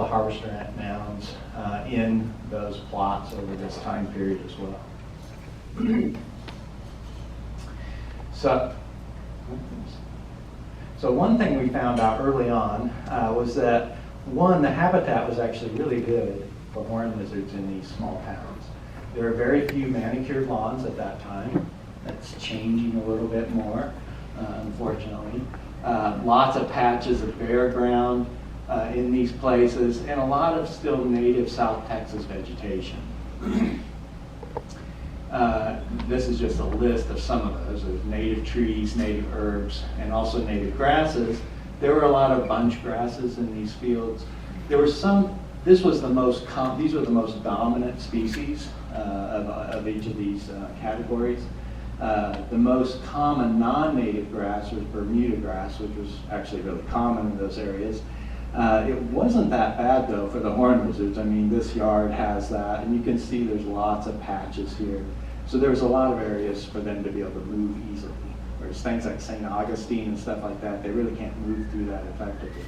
harvester ant mounds in those plots over this time period as well. So one thing we found out early on was that, one, the habitat was actually really good for horned lizards in these small towns. There were very few manicured lawns at that time. That's changing a little bit more, unfortunately. Lots of patches of bare ground in these places, and a lot of still native South Texas vegetation. This is just a list of some of those. There's native trees, native herbs, and also native grasses. There were a lot of bunch grasses in these fields. There were some, these were the most dominant species of each of these categories. The most common non-native grass was Bermuda grass, which was actually really common in those areas. It wasn't that bad though for the horned lizards. I mean, this yard has that, and you can see there's lots of patches here. So there's a lot of areas for them to be able to move easily. Whereas things like St. Augustine and stuff like that, they really can't move through that effectively.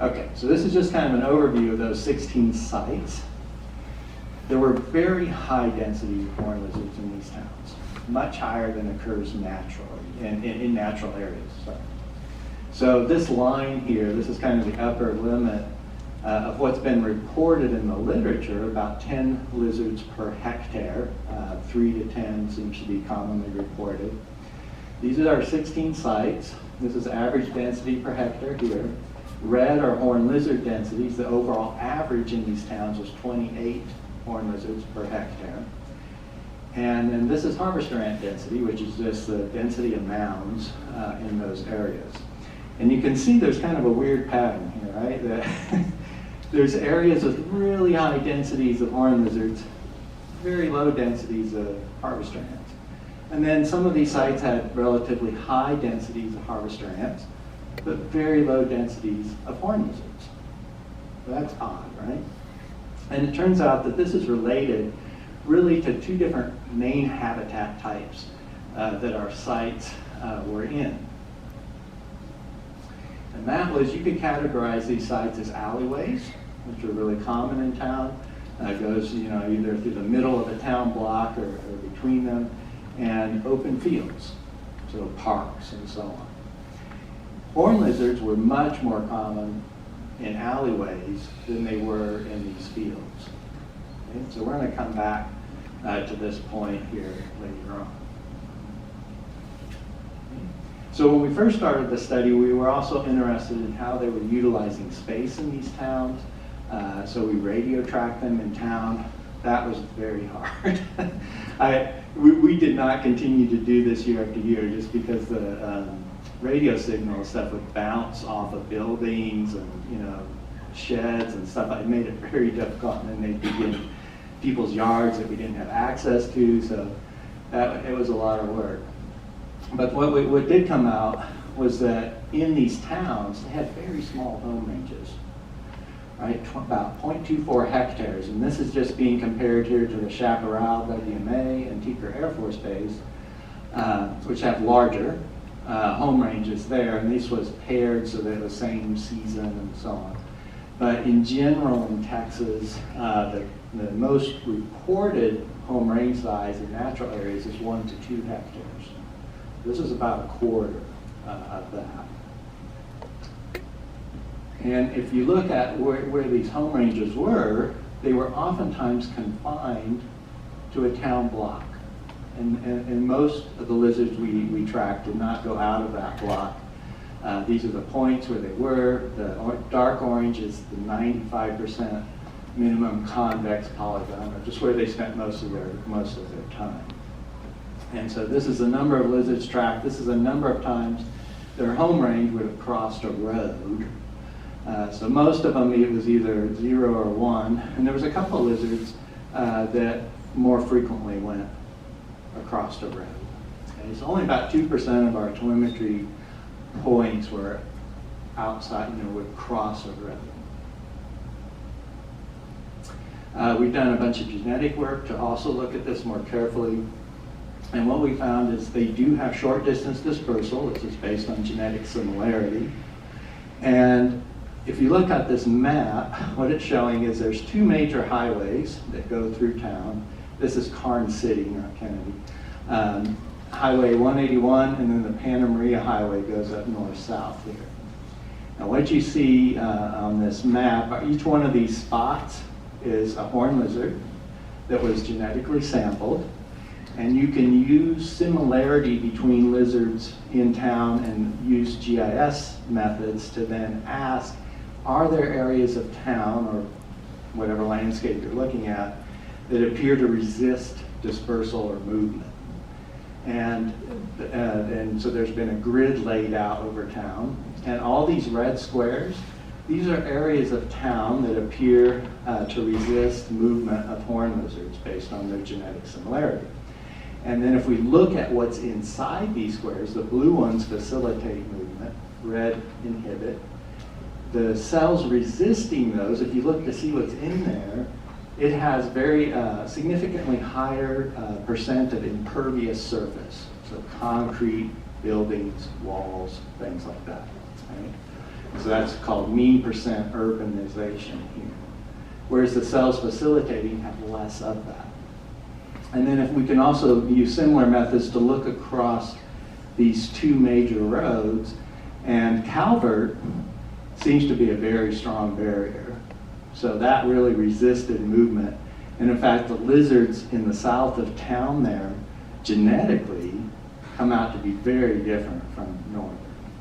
Okay, so this is just kind of an overview of those 16 sites. There were very high densities of horned lizards in these towns, much higher than occurs naturally, in natural areas. Sorry. So this line here, this is kind of the upper limit of what's been reported in the literature, about 10 lizards per hectare. 3 to 10 seems to be commonly reported. These are our 16 sites. This is average density per hectare here. Red are horned lizard densities. The overall average in these towns was 28 horned lizards per hectare. And then this is harvester ant density, which is just the density of mounds in those areas. And you can see there's kind of a weird pattern here, right? That there's areas with really high densities of horned lizards, very low densities of harvester ants. And then some of these sites had relatively high densities of harvester ants, but very low densities of horned lizards. That's odd, right? And it turns out that this is related really to two different main habitat types that our sites were in. And that was, you could categorize these sites as alleyways, which are really common in town. It goes, either through the middle of a town block or between them, and open fields, so parks and so on. Horned lizards were much more common in alleyways than they were in these fields. Okay? So we're going to come back to this point here later on. So when we first started the study, we were also interested in how they were utilizing space in these towns. So we radio tracked them in town. That was very hard. We did not continue to do this year after year just because the radio signal and stuff would bounce off of buildings and sheds and stuff. It made it very difficult, and then they'd be in people's yards that we didn't have access to. So it was a lot of work. But what did come out was that in these towns, they had very small home ranges, right? About 0.24 hectares. And this is just being compared here to the Chaparral, WMA, and Tinker Air Force Base, which have larger home ranges there. And this was paired so they're the same season and so on. But in general in Texas, the most reported home range size in natural areas is 1 to 2 hectares. This is about a quarter of that. And if you look at where these home ranges were, they were oftentimes confined to a town block. And most of the lizards we tracked did not go out of that block. These are the points where they were. The dark orange is the 95% minimum convex polygon, or just where they spent most of their time. And so this is the number of lizards tracked. This is a number of times their home range would have crossed a road. So most of them, it was either 0 or 1. And there was a couple of lizards that more frequently went across a road. Okay, so only about 2% of our telemetry points were outside, would cross a road. We've done a bunch of genetic work to also look at this more carefully. And what we found is they do have short distance dispersal. This is based on genetic similarity. And if you look at this map, what it's showing is there's two major highways that go through town. This is Carn City, not Kennedy. Highway 181, and then the Panna Maria Highway goes up north-south here. Now what you see on this map, each one of these spots is a horned lizard that was genetically sampled. And you can use similarity between lizards in town and use GIS methods to then ask, are there areas of town or whatever landscape you're looking at that appear to resist dispersal or movement? And so there's been a grid laid out over town. And all these red squares, these are areas of town that appear to resist movement of horned lizards based on their genetic similarity. And then if we look at what's inside these squares, the blue ones facilitate movement, red inhibit. The cells resisting those, if you look to see what's in there, it has very significantly higher percent of impervious surface. So concrete, buildings, walls, things like that. Right? So that's called mean percent urbanization here. Whereas the cells facilitating have less of that. And then if we can also use similar methods to look across these two major roads, and Calvert seems to be a very strong barrier. So that really resisted movement. And in fact, the lizards in the south of town there genetically come out to be very different from northern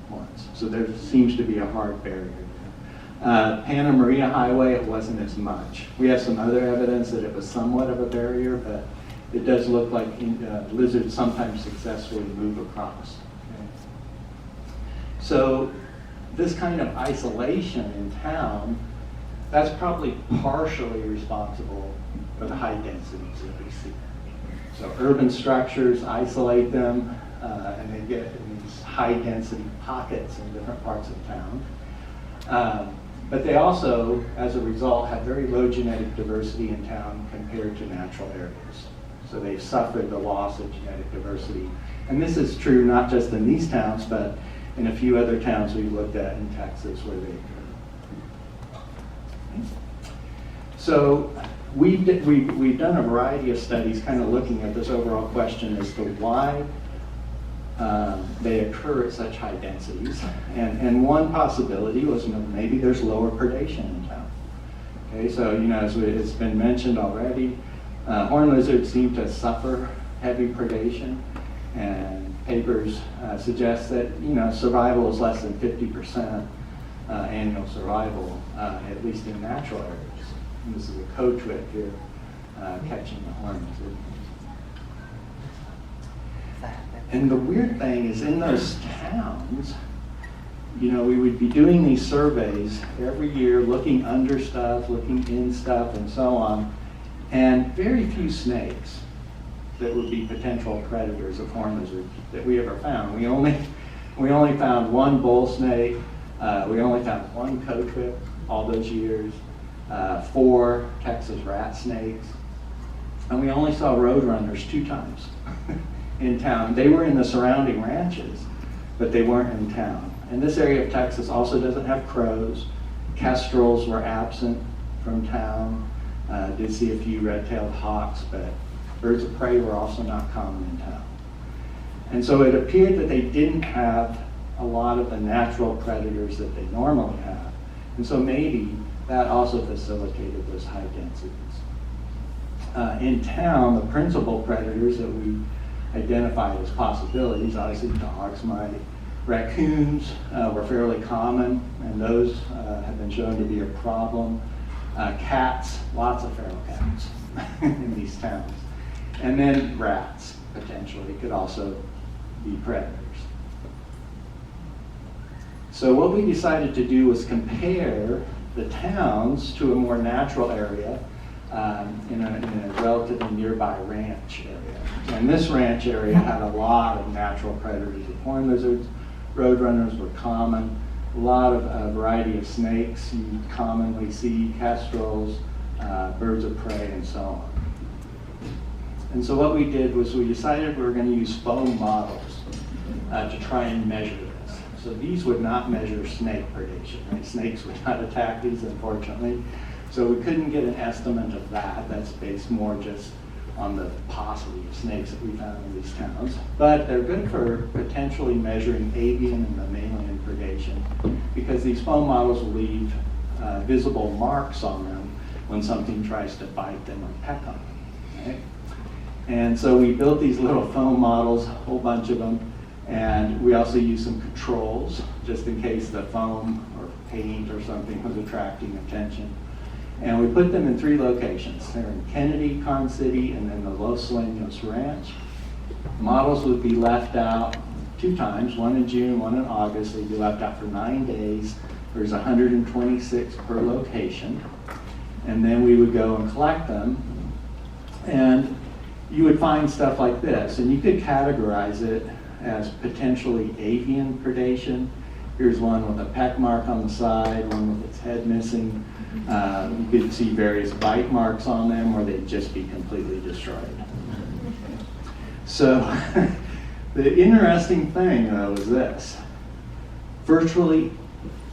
ones. So there seems to be a hard barrier there. Panna Maria Highway, it wasn't as much. We have some other evidence that it was somewhat of a barrier, but it does look like lizards sometimes successfully move across. Okay? So this kind of isolation in town, that's probably partially responsible for the high densities that we see. So urban structures isolate them, and they get in these high density pockets in different parts of town. But they also, as a result, have very low genetic diversity in town compared to natural areas. So they've suffered the loss of genetic diversity. And this is true not just in these towns, but in a few other towns we looked at in Texas where they occur. So we've done a variety of studies kind of looking at this overall question as to why they occur at such high densities. And one possibility was maybe there's lower predation in town. Okay, so as it's been mentioned already, horned lizards seem to suffer heavy predation, and papers suggest that survival is less than 50% annual survival, at least in natural areas. And this is a co-trip here catching the horned lizard. And the weird thing is in those towns, we would be doing these surveys every year, looking under stuff, looking in stuff, and so on, and very few snakes that would be potential predators of horned lizard that we ever found. We only found one bull snake. We only found one co-trip all those years, 4 Texas rat snakes, and we only saw roadrunners 2 times in town. They were in the surrounding ranches, but they weren't in town. And this area of Texas also doesn't have crows. Kestrels were absent from town. Did see a few red-tailed hawks, but birds of prey were also not common in town. And so it appeared that they didn't have a lot of the natural predators that they normally have. And so maybe that also facilitated those high densities. In town, the principal predators that we identified as possibilities, obviously dogs, raccoons were fairly common, and those have been shown to be a problem. Cats, lots of feral cats in these towns. And then rats, potentially, could also be predators. So what we decided to do was compare the towns to a more natural area in a relatively nearby ranch area. And this ranch area had a lot of natural predators of horned lizards. Roadrunners were common. A lot of variety of snakes you commonly see, kestrels, birds of prey, and so on. And so what we did was we decided we were going to use foam models to try and measure this. So these would not measure snake predation, right? Snakes would not attack these, unfortunately. So we couldn't get an estimate of that. That's based more just on the paucity of snakes that we found in these towns. But they're good for potentially measuring avian and mammalian predation, because these foam models will leave visible marks on them when something tries to bite them or peck on them, right? And so we built these little foam models, a whole bunch of them, and we also used some controls just in case the foam or paint or something was attracting attention. And we put them in 3 locations. They're in Kennedy, Con City, and then the Los Sueños Ranch. Models would be left out 2 times, one in June, one in August. They'd be left out for 9 days. There's 126 per location. And then we would go and collect them. And you would find stuff like this. And you could categorize it as potentially avian predation. Here's one with a peck mark on the side, one with its head missing. You could see various bite marks on them, or they'd just be completely destroyed. So the interesting thing, though, is this. Virtually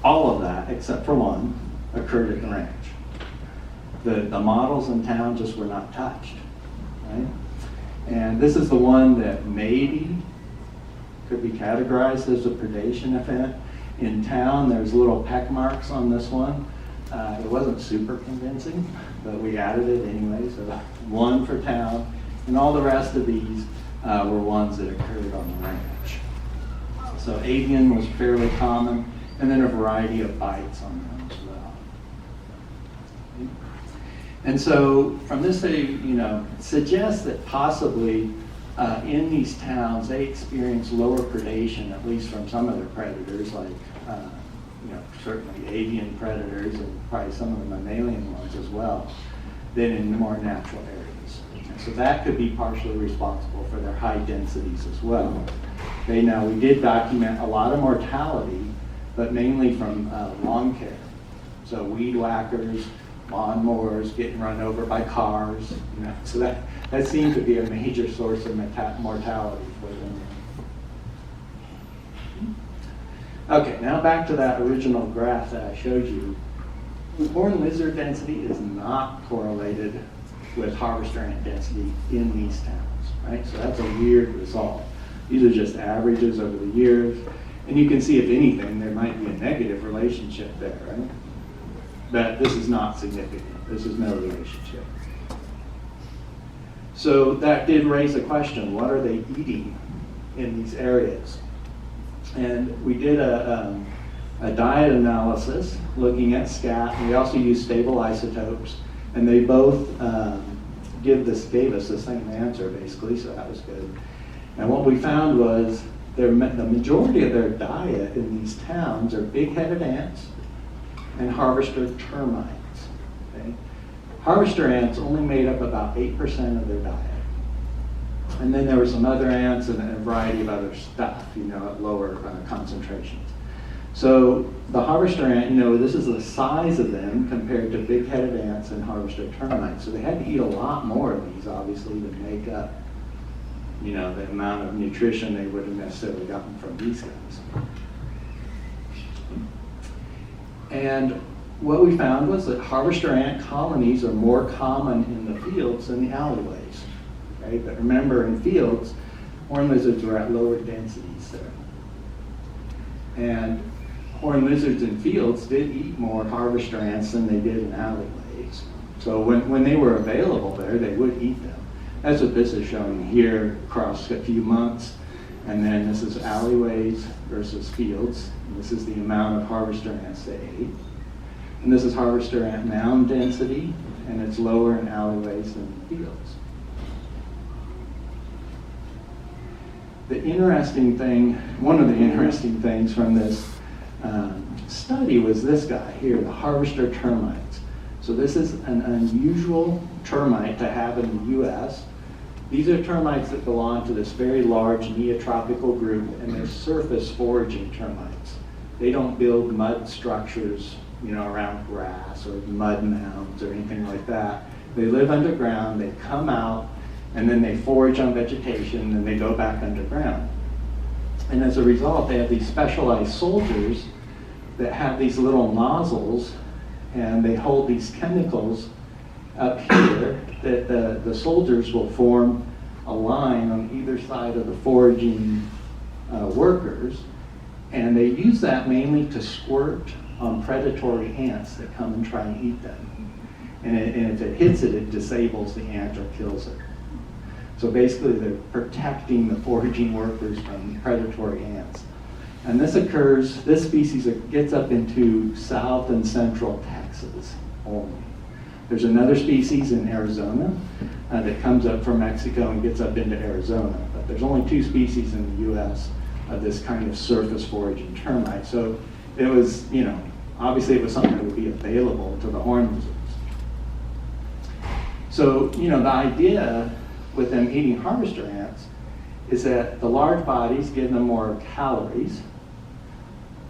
all of that, except for one, occurred at the ranch. The models in town just were not touched, right? And this is the one that maybe could be categorized as a predation event. In town, there's little peck marks on this one. It wasn't super convincing, but we added it anyway, so 1 for town. And all the rest of these were ones that occurred on the ranch. So avian was fairly common, and then a variety of bites on them as well. And so from this, they suggest that possibly in these towns, they experience lower predation, at least from some of their predators, like certainly avian predators and probably some of the mammalian ones as well, than in more natural areas. And so that could be partially responsible for their high densities as well. We did document a lot of mortality, but mainly from lawn care. So weed whackers, lawnmowers, getting run over by cars, so that seemed to be a major source of mortality for them. Okay, now back to that original graph that I showed you. Horned lizard density is not correlated with harvester ant density in these towns, right? So that's a weird result. These are just averages over the years, and you can see, if anything, there might be a negative relationship there, right? But this is not significant. This is no relationship. So that did raise a question: what are they eating in these areas? And we did a diet analysis looking at scat, and we also used stable isotopes, and they both gave us the same answer, basically, so that was good. And what we found was the majority of their diet in these towns are big-headed ants and harvester termites. Okay? Harvester ants only made up about 8% of their diet. And then there were some other ants and a variety of other stuff, at lower concentrations. So the harvester ant, this is the size of them compared to big-headed ants and harvester termites. So they had to eat a lot more of these, obviously, to make up, the amount of nutrition they would have necessarily gotten from these guys. And what we found was that harvester ant colonies are more common in the fields than the alleyways. Okay? But remember, in fields, horned lizards were at lower densities there. And horned lizards in fields did eat more harvester ants than they did in alleyways. So when they were available there, they would eat them. That's what this is showing here across a few months. And then this is alleyways versus fields. And this is the amount of harvester ants they ate. And this is harvester ant mound density, and it's lower in alleyways than in fields. One of the interesting things from this study was this guy here, the harvester termites. So this is an unusual termite to have in the US. These are termites that belong to this very large neotropical group, and they're surface foraging termites. They don't build mud structures, around grass or mud mounds or anything like that. They live underground, they come out, and then they forage on vegetation, and they go back underground. And as a result, they have these specialized soldiers that have these little nozzles, and they hold these chemicals up here that the soldiers will form a line on either side of the foraging workers, and they use that mainly to squirt on predatory ants that come and try and eat them. And if it hits it, it disables the ant or kills it. So basically they're protecting the foraging workers from predatory ants. And this species gets up into south and central Texas only. There's another species in Arizona that comes up from Mexico and gets up into Arizona. But there's only 2 species in the US of this kind of surface foraging termite. So it was, obviously it was something that would be available to the horned lizards. So, the idea with them eating harvester ants is that the large bodies give them more calories.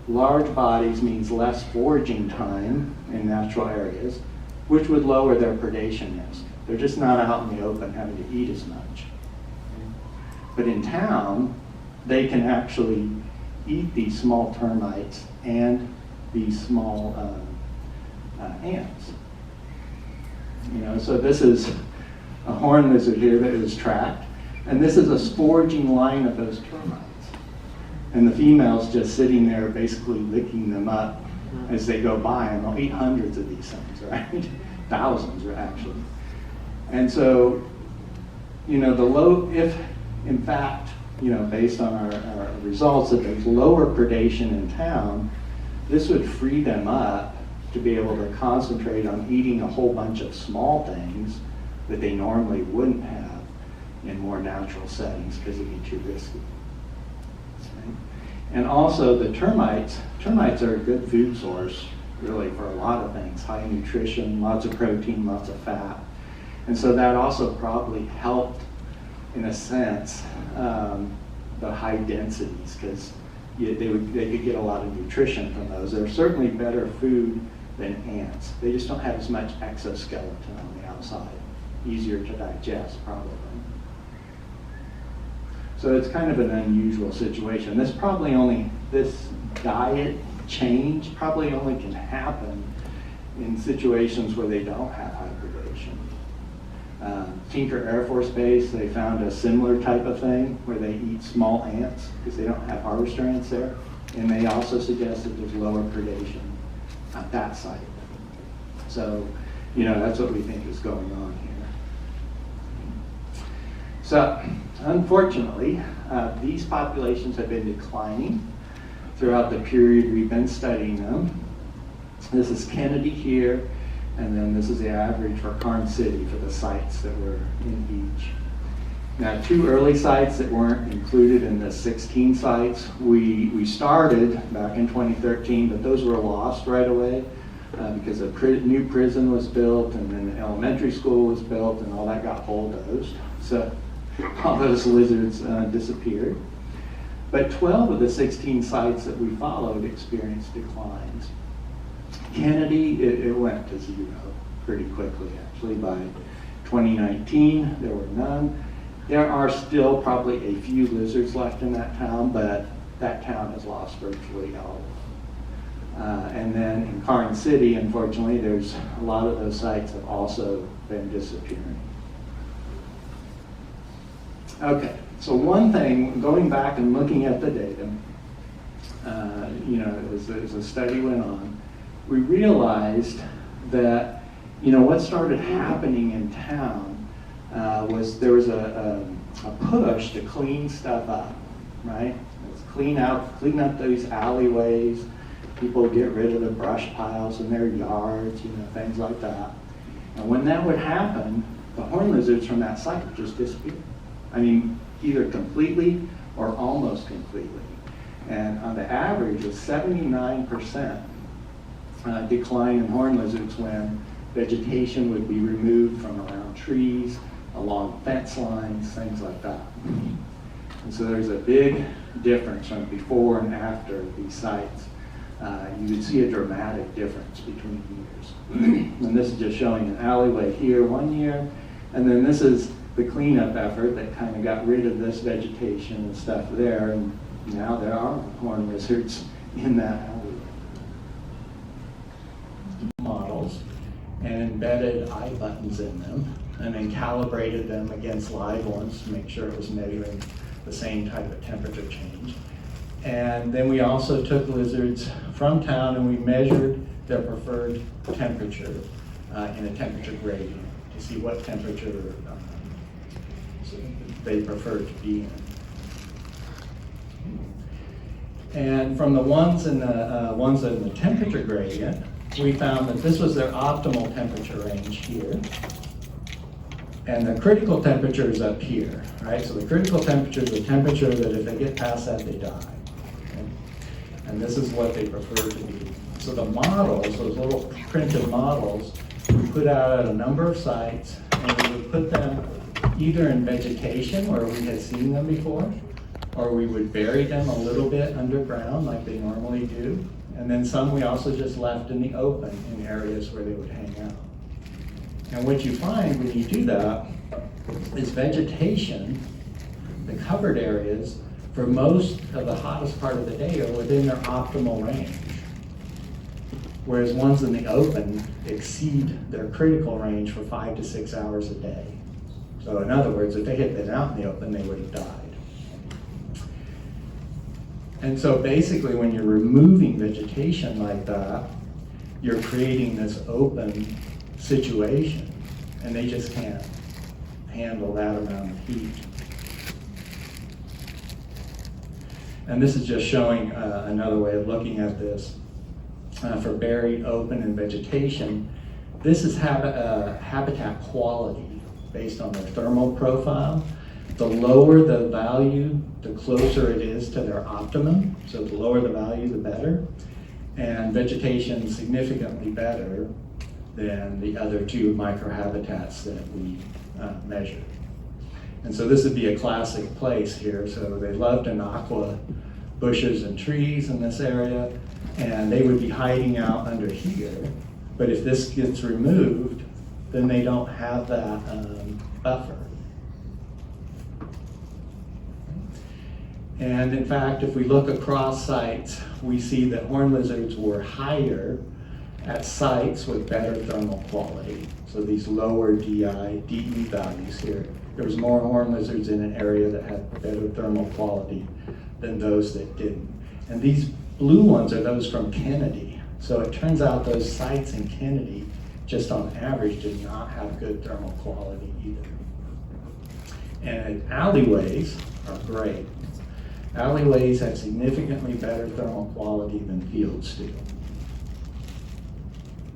Large bodies means less foraging time in natural areas, which would lower their predation risk. They're just not out in the open having to eat as much. But in town, they can actually eat these small termites and these small ants. So this is a horned lizard here that is tracked, and this is a foraging line of those termites. And the female's just sitting there basically licking them up as they go by, and they'll eat hundreds of these things, right? Thousands, actually. And so, if in fact, based on our results, that there's lower predation in town, this would free them up to be able to concentrate on eating a whole bunch of small things that they normally wouldn't have in more natural settings because it'd be too risky. Okay? And also the termites are a good food source really for a lot of things, high nutrition, lots of protein, lots of fat. And so that also probably helped, in a sense, the high densities, because they could get a lot of nutrition from those. They're certainly better food than ants. They just don't have as much exoskeleton on the outside. Easier to digest, probably. So it's kind of an unusual situation. This diet change probably only can happen in situations where they don't have high predation. Tinker Air Force Base, they found a similar type of thing where they eat small ants because they don't have harvester ants there. And they also suggested there's lower predation at that site. So, that's what we think is going on here. So, unfortunately, these populations have been declining throughout the period we've been studying them. This is Kennedy here, and then this is the average for Karn City for the sites that were in each. Now, 2 early sites that weren't included in the 16 sites, we started back in 2013, but those were lost right away because a new prison was built, and then the elementary school was built, and all that got bulldozed. So all those lizards disappeared. But 12 of the 16 sites that we followed experienced declines. Kennedy, it went to 0 pretty quickly, actually. By 2019, there were none. There are still probably a few lizards left in that town, but that town has lost virtually all of them. And then in Karn City, unfortunately, there's a lot of those sites have also been disappearing. Okay, so one thing, going back and looking at the data, as the study went on, we realized that, what started happening in town was there was a push to clean stuff up, right? Let's clean up these alleyways. People get rid of the brush piles in their yards, things like that. And when that would happen, the horned lizards from that site would just disappear. I mean, either completely or almost completely. And on the average, a 79% decline in horned lizards when vegetation would be removed from around trees, along fence lines, things like that. And so there's a big difference from before and after these sites. You would see a dramatic difference between years. And this is just showing an alleyway here one year, and then this is the cleanup effort that kind of got rid of this vegetation and stuff there, and now horned lizards in that alleyway. Models and embedded eye buttons in them, and then calibrated them against live ones to make sure it was measuring the same type of temperature change. And then we also took lizards from town and we measured their preferred temperature in a temperature gradient to see what temperature they preferred to be in. And from the ones in the temperature gradient, we found that this was their optimal temperature range here. And the critical temperature is up here, right? So the critical temperature is the temperature that if they get past that, they die. Okay? And this is what they prefer to be. So the models, those little printed models, we put out at a number of sites, and we would put them either in vegetation where we had seen them before, or we would bury them a little bit underground like they normally do. And then some we also just left in the open in areas where they would hang out. And what you find when you do that is vegetation, the covered areas, for most of the hottest part of the day are within their optimal range. Whereas ones in the open exceed their critical range for 5 to 6 hours a day. So in other words, if they had been out in the open, they would have died. And so basically when you're removing vegetation like that, you're creating this open situation, and they just can't handle that amount of heat. And this is just showing another way of looking at this. For buried, open, and vegetation, this is habitat quality based on their thermal profile. The lower the value, the closer it is to their optimum. So the lower the value, the better. And vegetation significantly better than the other two microhabitats that we measured. And so this would be a classic place here. So they loved aqua bushes and trees in this area, and they would be hiding out under here. But if this gets removed, then they don't have that buffer. And in fact, if we look across sites, we see that horned lizards were higher at sites with better thermal quality. So these lower DE values here. There was more horned lizards in an area that had better thermal quality than those that didn't. And these blue ones are those from Kennedy. So it turns out those sites in Kennedy, just on average, did not have good thermal quality either. And alleyways are great. Alleyways have significantly better thermal quality than fields do.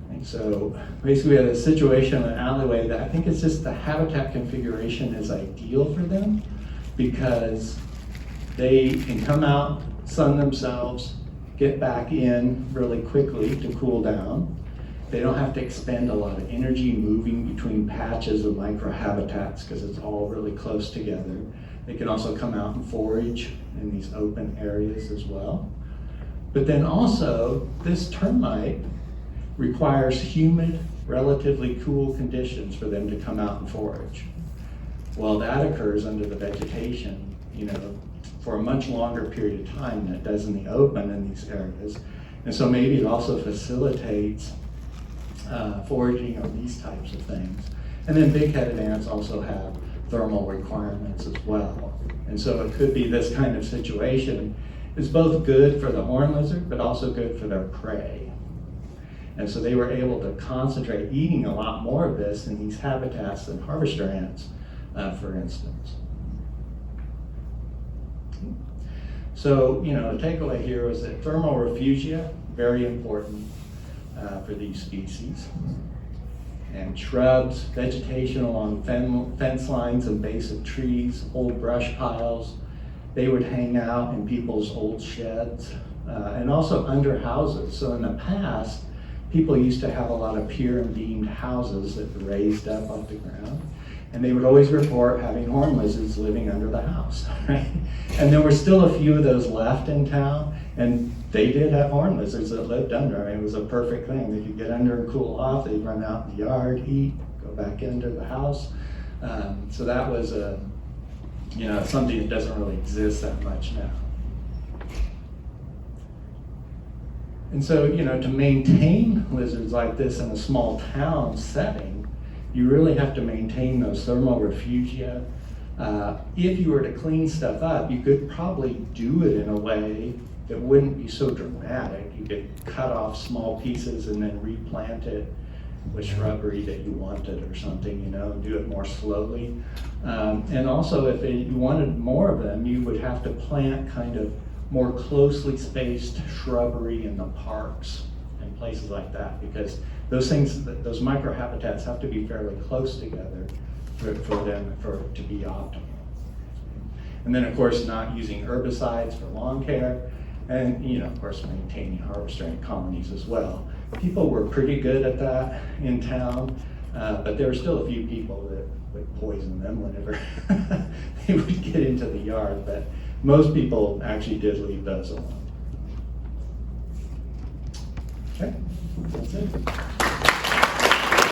And so basically we had a situation in an alleyway that I think it's just the habitat configuration is ideal for them because they can come out, sun themselves, get back in really quickly to cool down. They don't have to expend a lot of energy moving between patches of microhabitats because it's all really close together. They can also come out and forage in these open areas as well. But then also, this termite requires humid, relatively cool conditions for them to come out and forage. Well, that occurs under the vegetation, for a much longer period of time than it does in the open in these areas. And so maybe it also facilitates foraging of these types of things. And then big-headed ants also have thermal requirements as well. And so it could be this kind of situation is both good for the horned lizard, but also good for their prey. And so they were able to concentrate eating a lot more of this in these habitats than harvester ants, for instance. So, the takeaway here was that thermal refugia, very important for these species. And shrubs, vegetation along fence lines and base of trees, old brush piles. They would hang out in people's old sheds and also under houses. So in the past, people used to have a lot of pier and beamed houses that were raised up off the ground. And they would always report having horned lizards living under the house, right? And there were still a few of those left in town, and they did have horned lizards that lived under. I mean, it was a perfect thing. They could get under and cool off. They'd run out in the yard, eat, go back into the house. So that was something that doesn't really exist that much now. And so, you know, to maintain lizards like this in a small town setting, you really have to maintain those thermal refugia. If you were to clean stuff up, you could probably do it in a way that wouldn't be so dramatic. You could cut off small pieces and then replant it with shrubbery that you wanted or something, you know, do it more slowly. And also, if you wanted more of them, you would have to plant kind of more closely spaced shrubbery in the parks and places like that, because those things, those microhabitats have to be fairly close together for them to be optimal. And then, of course, not using herbicides for lawn care, and, you know, of course, maintaining harvester ant colonies as well. People were pretty good at that in town, but there were still a few people that would poison them whenever they would get into the yard, but most people actually did leave those alone. Okay, that's it.